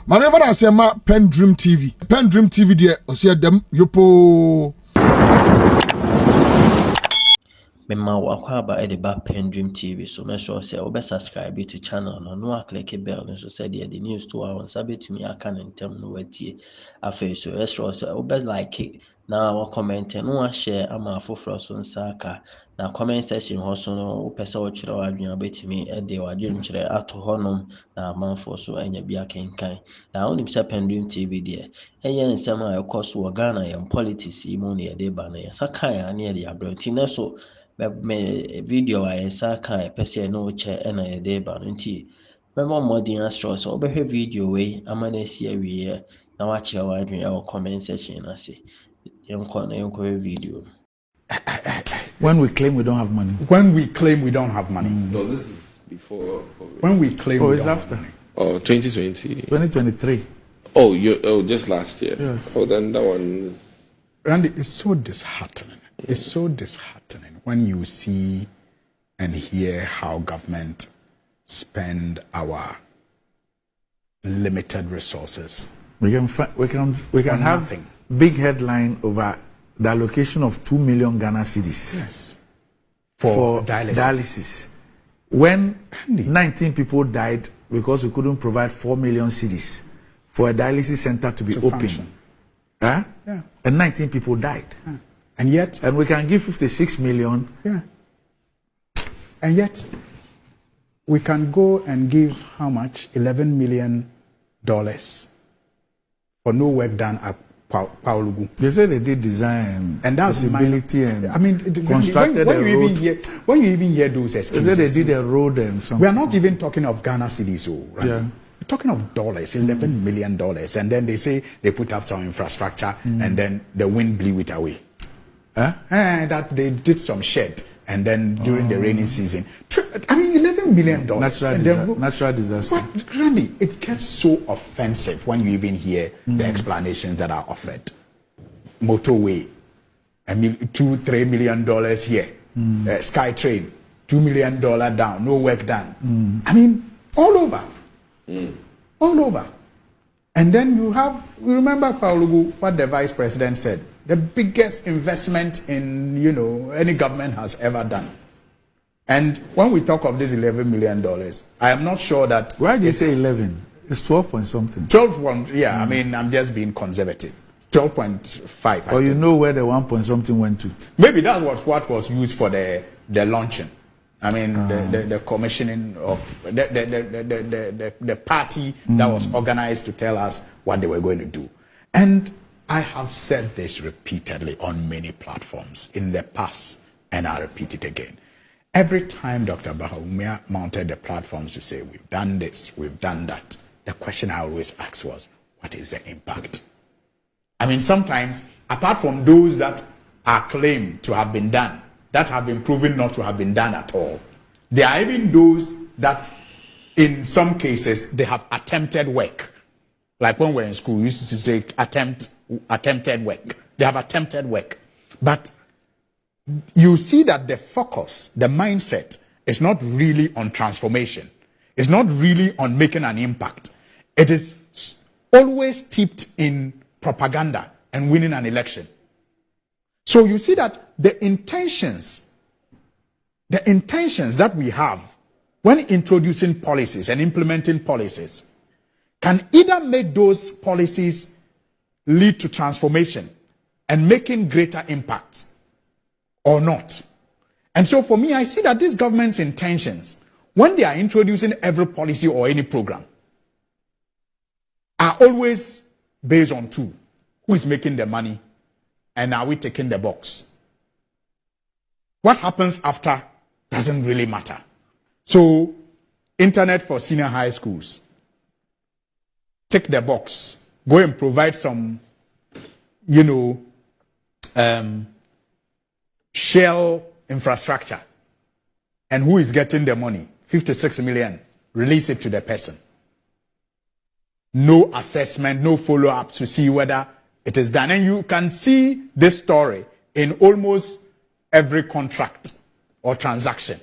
Manever I say ma PENDREAM TV. PENDREAM TV there, I see them yopo. Mema wakwaba e de ba PENDREAM TV so make sure say obe subscribe to channel no click bell so say the news to our sabit me aka ntem no watie afa so make sure say obe like na wa comment no share ama afoforo so nsaka na comment section ho so no opese wo kire wa adwen obetimi e de wa adwen kire ato honom na amanfo so anya bia kenkan na onim say PENDREAM TV de eye nsem a ekoso Ghana yam politics mu ne de ba na yasaka ya ne de abranti na so me video I saka pese no che na ye de ba nti me mo modern astro so obehwe video we amana si awie na wa kire wa adwen e comment section na se yenko video. When we claim we don't have money. When we claim we don't have money. No, this is before. When we claim we it's don't after. have money. Oh, 2020. 2023. Oh, just last year. Yes. Oh, then that one. Randy, it's so disheartening. It's so disheartening when you see and hear how government spend our limited resources. We can have nothing. Big headline over the allocation of 2 million Ghana cedis. Yes. For dialysis. When Randy. 19 people died because we couldn't provide 4 million cedis for a dialysis center to be open. Function. Huh? Yeah. And 19 people died. Yeah. And we can give 56 million. Yeah. And yet, we can go and give how much? $11 million for no work done at Paulugu. They say they did design and that's feasibility and I mean, constructed when a you road. When you even hear those excuses, they say they did a road and something. We are not even talking of Ghana cedis, right? Yeah. We're talking of dollars, $11 million, and then they say they put up some infrastructure, and then the wind blew it away. Huh? And that they did some shed, and then during the rainy season, I mean, $11 million. Natural disaster. But Randy, it gets so offensive when you even hear the explanations that are offered. Motorway, $2-3 million here. Sky train, $2 million down, no work done. I mean, all over. All over. And then you remember, Paulugu, what the vice president said, the biggest investment in, any government has ever done. And when we talk of this $11 million, I am not sure that... Why do you say 11? It's 12 point something. 12, yeah, I mean, I'm just being conservative. 12.5. Or you know where the 1 point something went to? Maybe that was what was used for the launching. I mean, the commissioning of the party that was organized to tell us what they were going to do. And I have said this repeatedly on many platforms in the past, and I repeat it again. Every time Dr. Bahawumia mounted the platforms to say, we've done this, we've done that, the question I always asked was, what is the impact? I mean, sometimes, apart from those that are claimed to have been done, that have been proven not to have been done at all, there are even those that, in some cases, they have attempted work. Like when we were in school, we used to say attempted work. They have attempted work. But you see that the focus, the mindset, is not really on transformation. It's not really on making an impact. It is always steeped in propaganda and winning an election. So you see that the intentions that we have when introducing policies and implementing policies can either make those policies lead to transformation and making greater impact or not. And so for me, I see that this government's intentions, when they are introducing every policy or any program, are always based on two. Who is making the money? And are we taking the box? What happens after doesn't really matter. So, internet for senior high schools. Take the box. Go and provide some, shell infrastructure. And who is getting the money? 56 million. Release it to the person. No assessment, no follow-up to see whether it is done. And you can see this story in almost every contract or transaction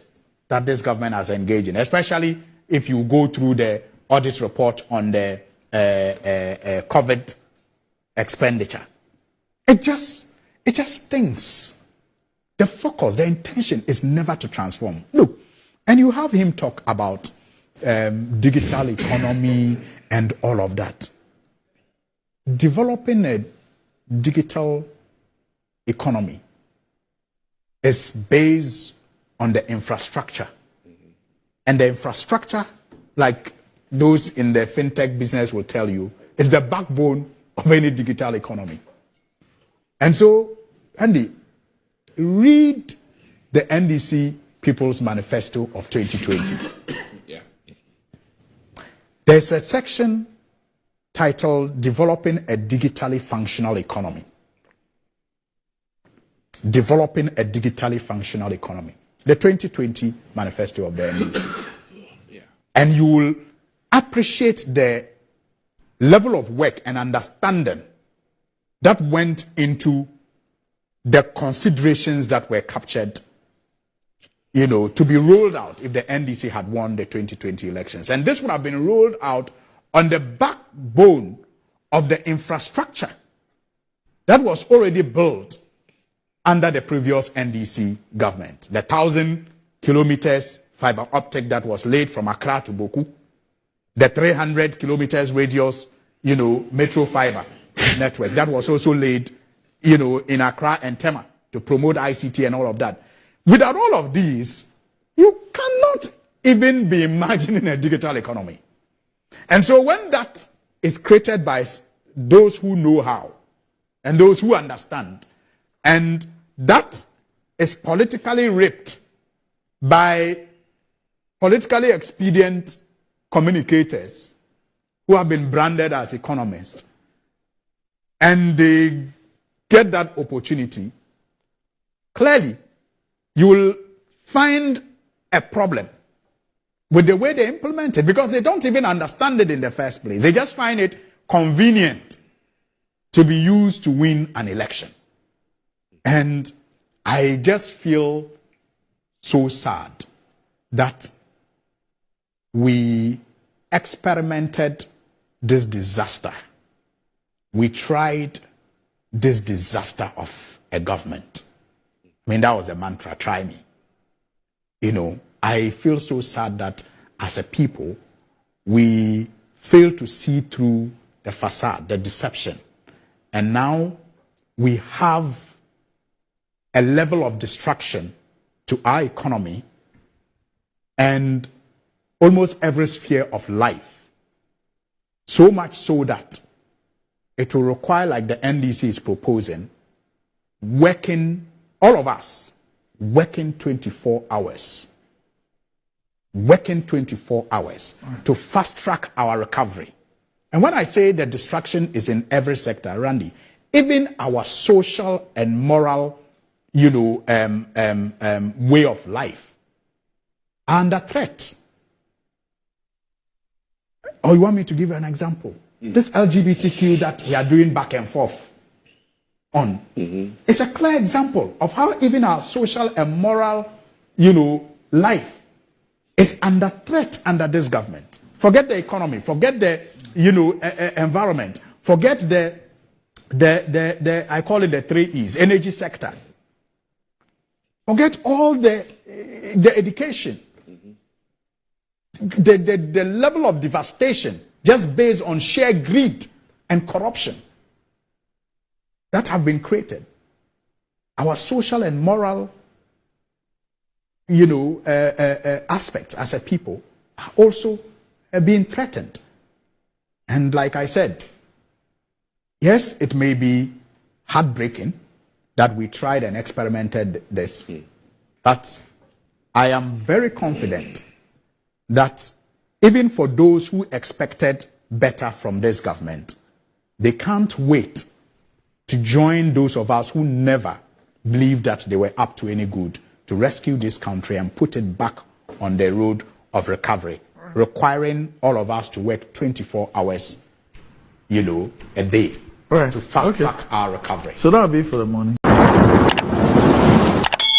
that this government has engaged in, especially if you go through the audit report on the COVID expenditure. It just thinks. The focus, the intention is never to transform. Look, and you have him talk about digital economy and all of that. Developing a digital economy is based on the infrastructure. And the infrastructure, like those in the fintech business will tell you, is the backbone of any digital economy. And so, Andy, read the NDC People's Manifesto of 2020. Yeah. There's a section titled Developing a Digitally Functional Economy. Developing a digitally functional economy. The 2020 Manifesto of the NDC. Yeah. And you will appreciate the level of work and understanding that went into the considerations that were captured, to be rolled out if the NDC had won the 2020 elections. And this would have been rolled out on the backbone of the infrastructure that was already built under the previous NDC government. The 1,000 kilometers fiber optic that was laid from Accra to Boku, the 300 kilometers radius, metro fiber network that was also laid, in Accra and Tema to promote ICT and all of that. Without all of these, you cannot even be imagining a digital economy. And so when that is created by those who know how and those who understand, and that is politically ripped by politically expedient communicators who have been branded as economists, and they get that opportunity, clearly you will find a problem with the way they implement it, because they don't even understand it in the first place. They just find it convenient to be used to win an election. And I just feel so sad that we experimented this disaster. We tried this disaster of a government. I mean, that was a mantra, try me. I feel so sad that as a people, we fail to see through the facade, the deception. And now we have a level of destruction to our economy and almost every sphere of life. So much so that it will require, like the NDC is proposing, all of us, working 24 hours. Working 24 hours to fast-track our recovery. And when I say the destruction is in every sector, Randy, even our social and moral, way of life are under threat. Or you want me to give you an example? This LGBTQ that we are doing back and forth on is a clear example of how even our social and moral, life is under threat under this government. Forget the economy, forget the, environment, forget the I call it the 3 E's, energy sector. Forget all the education. The level of devastation just based on sheer greed and corruption that have been created. Our social and moral, aspects as a people are also being threatened. And like I said, yes, it may be heartbreaking that we tried and experimented this, but I am very confident that even for those who expected better from this government, they can't wait to join those of us who never believed that they were up to any good to rescue this country and put it back on the road of recovery, requiring all of us to work 24 hours, a day to fast track our recovery. So that'll be for the morning.